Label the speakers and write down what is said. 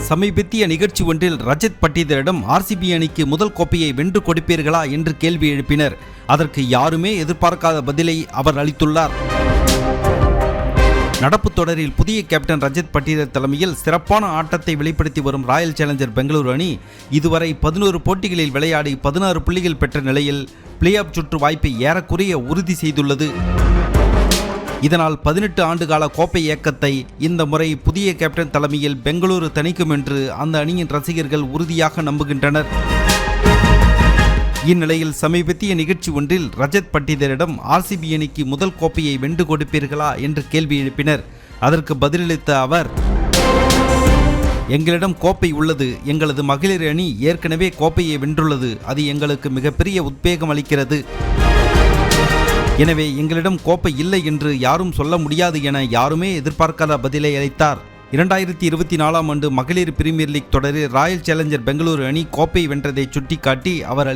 Speaker 1: சமீபத்திய நிகழ்ச்சி ஒன்றில் ரஜத் பட்டிதரிடம் ஆர்சிபி அணிக்கு முதல் கோப்பையை வென்று கொடுப்பீர்களா என்று கேள்வி எழுப்பினர். அதற்கு யாருமே எதிர்பார்க்காத பதிலை அவர் அளித்துள்ளார். நடப்பு தொடரில் புதிய கேப்டன் ரஜத் பட்டிதர் தலைமையில் சிறப்பான ஆட்டத்தை வெளிப்படுத்தி வரும் ராயல் சேலஞ்சர் பெங்களூரு அணி இதுவரை 11 போட்டிகளில் விளையாடி 16 புள்ளிகள் பெற்ற நிலையில் பிளே ஆஃப் சுற்று வாய்ப்பை ஏறக்குறைய உறுதி செய்துள்ளது. இதனால் 18 ஆண்டுகால கோப்பை இயக்கத்தை இந்த முறை புதிய கேப்டன் தலைமையில் பெங்களூரு தணிக்கும் என்று அந்த அணியின் ரசிகர்கள் உறுதியாக நம்புகின்றனர். இந்நிலையில் சமீபத்திய நிகழ்ச்சி ஒன்றில் ரஜத் பட்டிதரிடம் ஆர்சிபி அணிக்கு முதல் கோப்பையை வென்று கொடுப்பீர்களா என்று கேள்வி எழுப்பினர். அதற்கு பதிலளித்த அவர், எங்களிடம் கோப்பை உள்ளது. எங்களது மகளிர் அணி ஏற்கனவே கோப்பையை வென்றுள்ளது. அது எங்களுக்கு மிகப்பெரிய உத்வேகம் அளிக்கிறது. எனவே எங்களிடம் கோப்பை இல்லை என்று யாரும் சொல்ல முடியாது என யாருமே எதிர்பார்க்காத பதிலை அளித்தார். 2024 ஆண்டு மகளிர் பிரீமியர் லீக் தொடரில் ராயல் சேலஞ்சர் பெங்களூரு அணி கோப்பை வென்றதை சுட்டிக்காட்டி அவர்